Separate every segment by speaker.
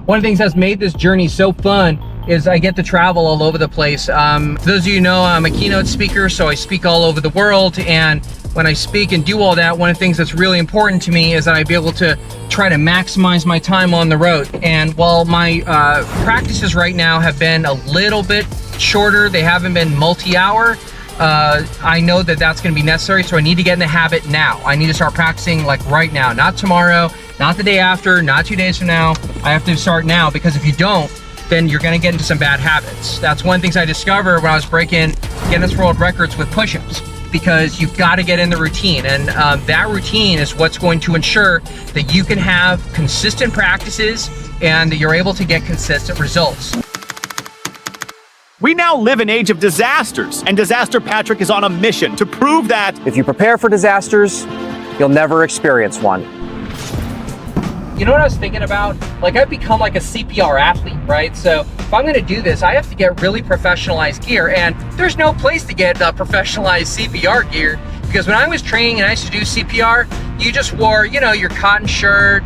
Speaker 1: one of the things that's made this journey so fun is I get to travel all over the place. For those of you who know, I'm a keynote speaker, so I speak all over the world, and when I speak and do all that, one of the things that's really important to me is that I be able to try to maximize my time on the road. And while my practices right now have been a little bit shorter, they haven't been multi-hour, I know that that's going to be necessary, so I need to get in the habit now. I need to start practicing like right now, not tomorrow, not the day after, not 2 days from now. I have to start now, because if you don't, then you're going to get into some bad habits. That's one of the things I discovered when I was breaking Guinness World Records with push-ups, because you've got to get in the routine, and that routine is what's going to ensure that you can have consistent practices and that you're able to get consistent results.
Speaker 2: We now live in an age of disasters, and Disaster Patrick is on a mission to prove that
Speaker 3: if you prepare for disasters, you'll never experience one.
Speaker 1: You know what I was thinking about? Like, I've become like a CPR athlete, right? So if I'm gonna do this, I have to get really professionalized gear, and there's no place to get professionalized CPR gear, because when I was training and I used to do CPR, you just wore, you know, your cotton shirt,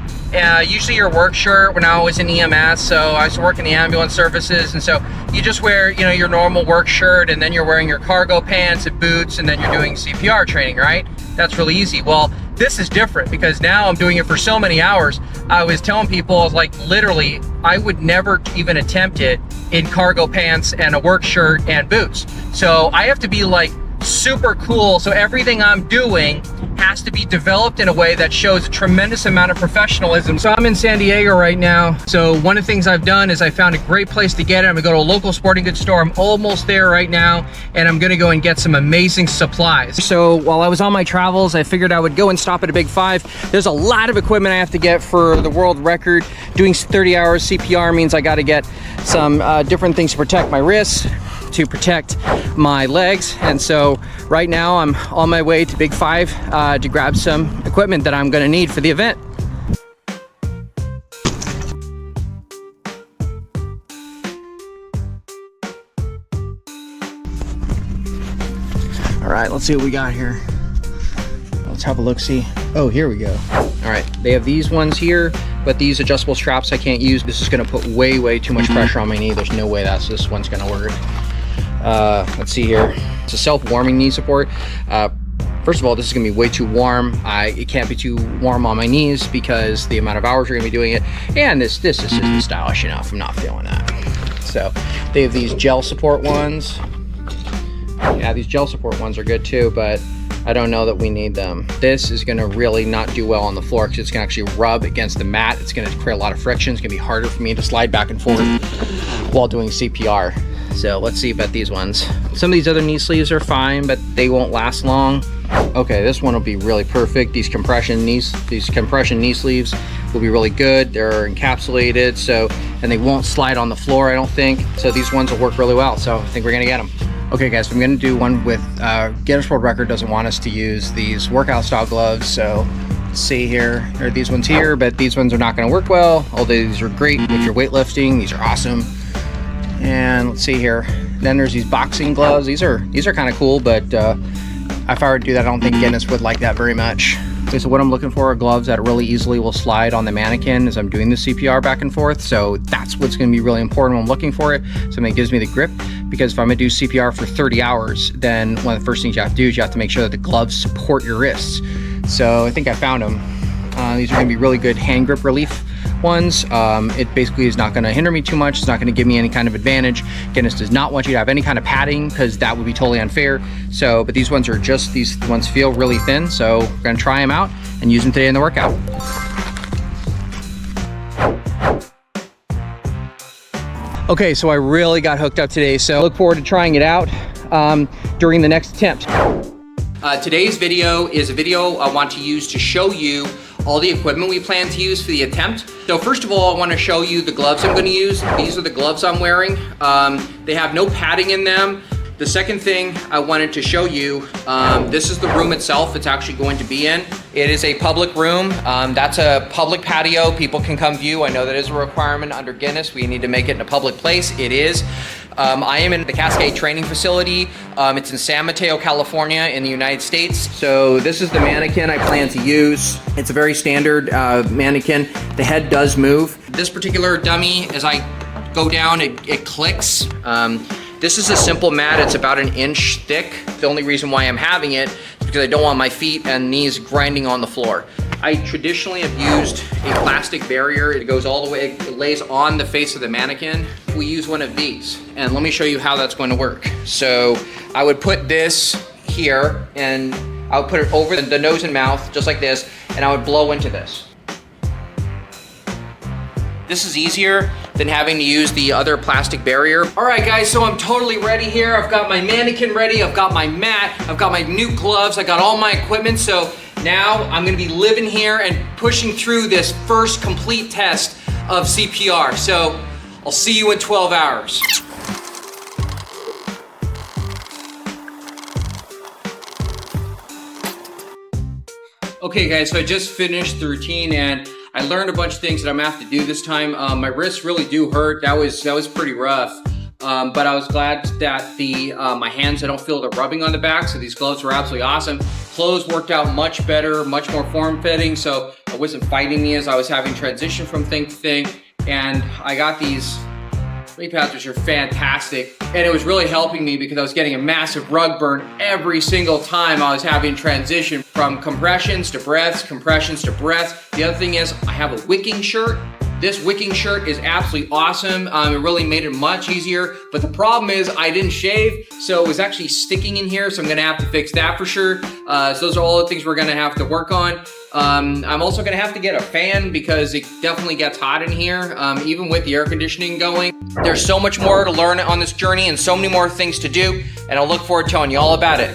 Speaker 1: usually your work shirt when I was in EMS. So I used to work in the ambulance services, and so you just wear, you know, your normal work shirt, and then you're wearing your cargo pants and boots, and then you're doing CPR training, right? That's really easy. Well, this is different, because now I'm doing it for so many hours. I was telling people, I was like, literally, I would never even attempt it in cargo pants and a work shirt and boots. So I have to be like super cool. So everything I'm doing has to be developed in a way that shows a tremendous amount of professionalism. So I'm in San Diego right now. So one of the things I've done is I found a great place to get it. I'm gonna go to a local sporting goods store. I'm almost there right now, and I'm gonna go and get some amazing supplies. So while I was on my travels, I figured I would go and stop at a Big Five. There's a lot of equipment I have to get for the world record. Doing 30 hours CPR means I gotta get some different things to protect my wrists, to protect my legs, and so right now I'm on my way to Big Five to grab some equipment that I'm gonna need for the event. All right, let's see what we got here. Let's have a look-see. Oh, here we go. All right, they have these ones here, but these adjustable straps I can't use. This is gonna put way too much pressure on my knee. There's no way this one's gonna work. Let's see here. It's a self-warming knee support. First of all, this is gonna be way too warm. It can't be too warm on my knees because the amount of hours you're gonna be doing it. And this is just stylish enough. I'm not feeling that. So they have these gel support ones. Yeah, these gel support ones are good too, but I don't know that we need them. This is gonna really not do well on the floor, because it's gonna actually rub against the mat. It's gonna create a lot of friction. It's gonna be harder for me to slide back and forth while doing CPR. So let's see about these ones. Some of these other knee sleeves are fine, but they won't last long. Okay, this one will be really perfect. These compression knee sleeves will be really good. They're encapsulated, so, and they won't slide on the floor, I don't think. So these ones will work really well. So I think we're gonna get them. Okay guys, so I'm gonna do one with, Guinness World Record doesn't want us to use these workout style gloves. So let's see here, there are these ones here, but these ones are not gonna work well. Although these are great if you're weightlifting, these are awesome. And let's see here. Then there's these boxing gloves. These are kind of cool, but if I were to do that, I don't think Guinness would like that very much. Okay, so what I'm looking for are gloves that really easily will slide on the mannequin as I'm doing the CPR back and forth. So that's what's going to be really important when I'm looking for it. Something that gives me the grip, because if I'm going to do CPR for 30 hours, then one of the first things you have to do is you have to make sure that the gloves support your wrists. So I think I found them. These are going to be really good hand grip relief ones. It basically is not going to hinder me too much. It's not going to give me any kind of advantage. Guinness does not want you to have any kind of padding, because that would be totally unfair. So, but these ones feel really thin. So we're going to try them out and use them today in the workout. Okay, so I really got hooked up today. So I look forward to trying it out during the next attempt. Today's video is a video I want to use to show you all the equipment we plan to use for the attempt. So first of all, I want to show you the gloves I'm going to use. These are the gloves I'm wearing. They have no padding in them. The second thing I wanted to show you, this is the room itself it's actually going to be in. It is a public room. That's a public patio. People can come view. I know that is a requirement under Guinness. We need to make it in a public place. It is. I am in the Cascade Training Facility. It's in San Mateo, California in the United States. So this is the mannequin I plan to use. It's a very standard mannequin. The head does move. This particular dummy, as I go down, it clicks. This is a simple mat. It's about 1 inch thick. The only reason why I'm having it is because I don't want my feet and knees grinding on the floor. I traditionally have used a plastic barrier. It goes all the way, it lays on the face of the mannequin. We use one of these, and let me show you how that's going to work. So I would put this here, and I would put it over the nose and mouth, just like this, and I would blow into this. This is easier than having to use the other plastic barrier. All right, guys, so I'm totally ready here. I've got my mannequin ready. I've got my mat. I've got my new gloves. I got all my equipment. So now I'm gonna be living here and pushing through this first complete test of CPR. So I'll see you in 12 hours. Okay, guys, so I just finished the routine and I learned a bunch of things that I'm gonna have to do this time. My wrists really do hurt. That was pretty rough. But I was glad that my hands, I don't feel the rubbing on the back, so these gloves were absolutely awesome. Clothes worked out much better, much more form-fitting, so it wasn't fighting me as I was having transition from thing to thing. And I got these knee pads, which are fantastic. And it was really helping me because I was getting a massive rug burn every single time I was having transition from compressions to breaths, compressions to breaths. The other thing is I have a wicking shirt. This wicking shirt is absolutely awesome. It really made it much easier, but the problem is I didn't shave, so it was actually sticking in here, so I'm gonna have to fix that for sure. So those are all the things we're gonna have to work on. I'm also gonna have to get a fan because it definitely gets hot in here, even with the air conditioning going. There's so much more to learn on this journey and so many more things to do, and I'll look forward to telling you all about it.